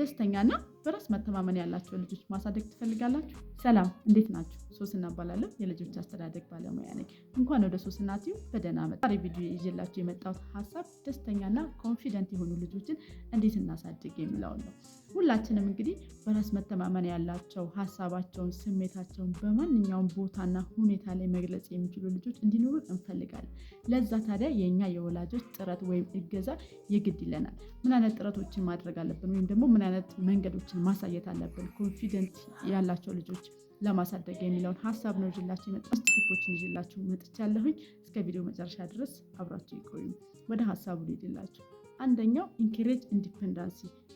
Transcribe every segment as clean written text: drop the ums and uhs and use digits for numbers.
ደስተኛና በራስ መተማመን ያላቸው ልጆች ማሳደግ ትፈልጋላችሁ? ሰላም፣ እንዴት ናችሁ? ሶስና እባላለሁ። የልጆች አስተዳደግ ባለሙያ ነኝ። እንኳን ወደ ሶስና ቲዩብ በደህና መጣችሁ። ዛሬ ቪዲዮ ይዤላችሁ የመጣሁት ሀሳብ ደስተኛና ኮንፊደንት የሆኑ ልጆችን እንዴት እናሳድግ የሚለውን ነው። ሁላችንም እንግዲህ በራስ መተማመን ያላቸው ሀሳባቸውን፣ ስሜታቸውን በማንኛውም ቦታና ሁኔታ ላይ መግለጽ የሚችሉ ልጆች እንዲኖሩ እንፈልጋለን። ለዛ ታዲያ የእኛ የወላጆች ጥረት ወይም እገዛ የግድ ይለናል። ምን አይነት ጥረቶችን ማድረግ አለብን ወይም ደግሞ ምን አይነት መንገዶችን ማሳየት አለብን ኮንፊደንት ያላቸው ልጆች ለማሳደግ የሚለውን ሀሳብ ነው ይዤላችሁ የመጣሁት። ቲፖችን ይዤላችሁ መጥቻለሁኝ። እስከ ቪዲዮ መጨረሻ ድረስ አብራችሁ ይቆዩ። ወደ ሀሳቡ ልሄድላችሁ። አንደኛው ኢንከሬጅ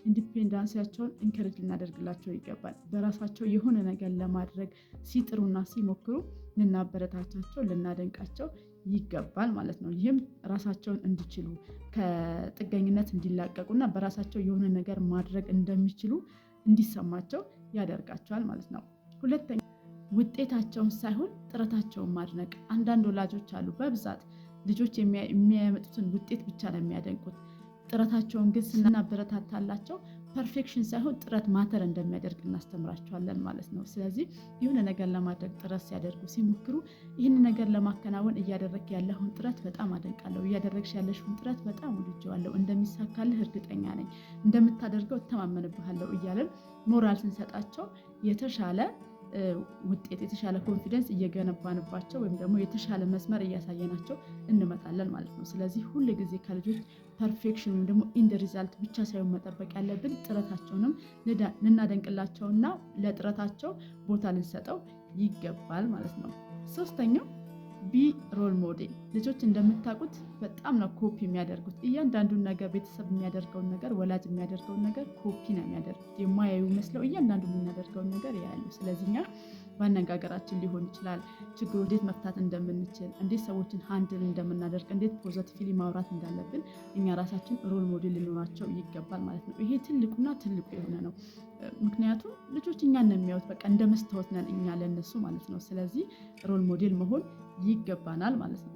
ኢንዲፔንዳንሲያቸውን ኢንከሬጅ ልናደርግላቸው ይገባል። በራሳቸው የሆነ ነገር ለማድረግ ሲጥሩና ሲሞክሩ ልናበረታቻቸው፣ ልናደንቃቸው ይገባል ማለት ነው። ይህም ራሳቸውን እንዲችሉ ከጥገኝነት እንዲላቀቁና በራሳቸው የሆነ ነገር ማድረግ እንደሚችሉ እንዲሰማቸው ያደርጋቸዋል ማለት ነው። ሁለተኛ ውጤታቸውን ሳይሆን ጥረታቸውን ማድነቅ። አንዳንድ ወላጆች አሉ በብዛት ልጆች የሚያመጡትን ውጤት ብቻ ነው የሚያደንቁት። ጥረታቸውን ግን ስናበረታታላቸው ፐርፌክሽን ሳይሆን ጥረት ማተር እንደሚያደርግ እናስተምራቸዋለን ማለት ነው። ስለዚህ የሆነ ነገር ለማድረግ ጥረት ሲያደርጉ ሲሞክሩ ይህን ነገር ለማከናወን እያደረግ ያለውን ጥረት በጣም አደንቃለሁ፣ እያደረግሽ ያለሽውን ጥረት በጣም ወድጄዋለሁ፣ እንደሚሳካልህ እርግጠኛ ነኝ፣ እንደምታደርገው እተማመንብሃለሁ እያለን ሞራል ስንሰጣቸው የተሻለ ውጤት የተሻለ ኮንፊደንስ እየገነባንባቸው ወይም ደግሞ የተሻለ መስመር እያሳየናቸው እንመጣለን ማለት ነው። ስለዚህ ሁል ጊዜ ከልጆች ፐርፌክሽን ወይም ደግሞ ኢንድ ሪዛልት ብቻ ሳይሆን መጠበቅ ያለብን ጥረታቸውንም ልናደንቅላቸውና ለጥረታቸው ቦታ ልንሰጠው ይገባል ማለት ነው። ሶስተኛው ቢ ሮል ሞዴል። ልጆች እንደምታውቁት በጣም ነው ኮፒ የሚያደርጉት። እያንዳንዱን ነገር ቤተሰብ የሚያደርገውን ነገር፣ ወላጅ የሚያደርገውን ነገር ኮፒ ነው የሚያደርጉት። የማያዩ መስለው እያንዳንዱ የምናደርገውን ነገር ያያሉ። ስለዚህ እኛ በአነጋገራችን ሊሆን ይችላል ችግሩ እንዴት መፍታት እንደምንችል፣ እንዴት ሰዎችን ሃንድል እንደምናደርግ፣ እንዴት ፖዘቲቭሊ ማውራት እንዳለብን እኛ ራሳችን ሮል ሞዴል ሊኖራቸው ይገባል ማለት ነው። ይሄ ትልቁና ትልቁ የሆነ ነው። ምክንያቱም ልጆች እኛን ነው የሚያዩት። በቃ እንደ መስታወት ነን እኛ ለነሱ ማለት ነው። ስለዚህ ሮል ሞዴል መሆን ይገባናል ማለት ነው።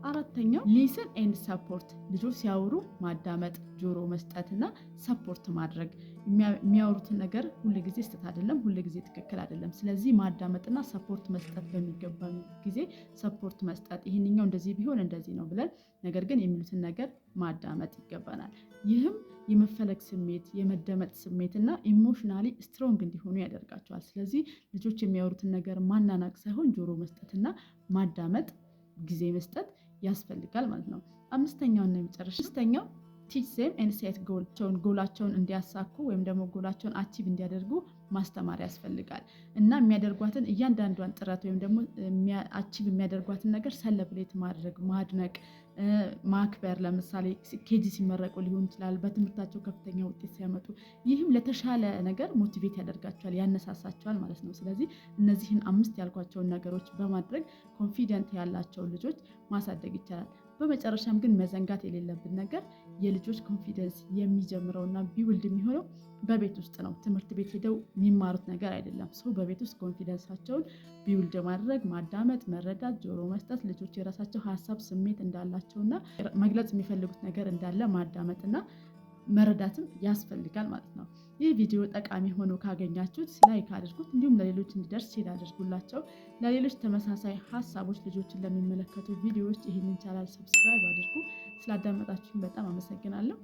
አራተኛው ሊስን ኤንድ ሰፖርት። ልጆች ሲያወሩ ማዳመጥ፣ ጆሮ መስጠትና ሰፖርት ማድረግ። የሚያወሩትን ነገር ሁል ጊዜ ስህተት አይደለም፣ ሁል ጊዜ ትክክል አይደለም። ስለዚህ ማዳመጥና ሰፖርት መስጠት በሚገባ ጊዜ ሰፖርት መስጠት፣ ይህንኛው እንደዚህ ቢሆን እንደዚህ ነው ብለን ነገር ግን የሚሉትን ነገር ማዳመጥ ይገባናል። ይህም የመፈለግ ስሜት፣ የመደመጥ ስሜት እና ኢሞሽናሊ ስትሮንግ እንዲሆኑ ያደርጋቸዋል። ስለዚህ ልጆች የሚያወሩትን ነገር ማናናቅ ሳይሆን ጆሮ መስጠትና ማዳመጥ፣ ጊዜ መስጠት ያስፈልጋል ማለት ነው። አምስተኛውና የመጨረሻው ቲች ዜም ኤንድ ሴት ጎላቸውን እንዲያሳኩ ወይም ደግሞ ጎላቸውን አቺቭ እንዲያደርጉ ማስተማር ያስፈልጋል እና የሚያደርጓትን እያንዳንዷን ጥረት ወይም ደግሞ አቺቭ የሚያደርጓትን ነገር ሰለብሬት ማድረግ፣ ማድነቅ፣ ማክበር። ለምሳሌ ኬጂ ሲመረቁ ሊሆን ይችላል፣ በትምህርታቸው ከፍተኛ ውጤት ሲያመጡ፣ ይህም ለተሻለ ነገር ሞቲቬት ያደርጋቸዋል፣ ያነሳሳቸዋል ማለት ነው። ስለዚህ እነዚህን 5 ያልኳቸውን ነገሮች በማድረግ ኮንፊደንት ያላቸውን ልጆች ማሳደግ ይቻላል። በመጨረሻም ግን መዘንጋት የሌለብን ነገር የልጆች ኮንፊደንስ የሚጀምረውና ቢውልድ የሚሆነው በቤት ውስጥ ነው። ትምህርት ቤት ሄደው የሚማሩት ነገር አይደለም። ሰው በቤት ውስጥ ኮንፊደንሳቸውን ቢውልድ ማድረግ፣ ማዳመጥ፣ መረዳት፣ ጆሮ መስጠት፣ ልጆች የራሳቸው ሀሳብ ስሜት እንዳላቸውና መግለጽ የሚፈልጉት ነገር እንዳለ ማዳመጥና መረዳትም ያስፈልጋል ማለት ነው። ይህ ቪዲዮ ጠቃሚ ሆኖ ካገኛችሁት ላይክ አድርጉት፣ እንዲሁም ለሌሎች እንዲደርስ ሼር አድርጉላቸው። ለሌሎች ተመሳሳይ ሀሳቦች ልጆችን ለሚመለከቱ ቪዲዮዎች ይህንን ቻናል ሰብስክራይብ አድርጉ። ስላዳመጣችሁኝ በጣም አመሰግናለሁ።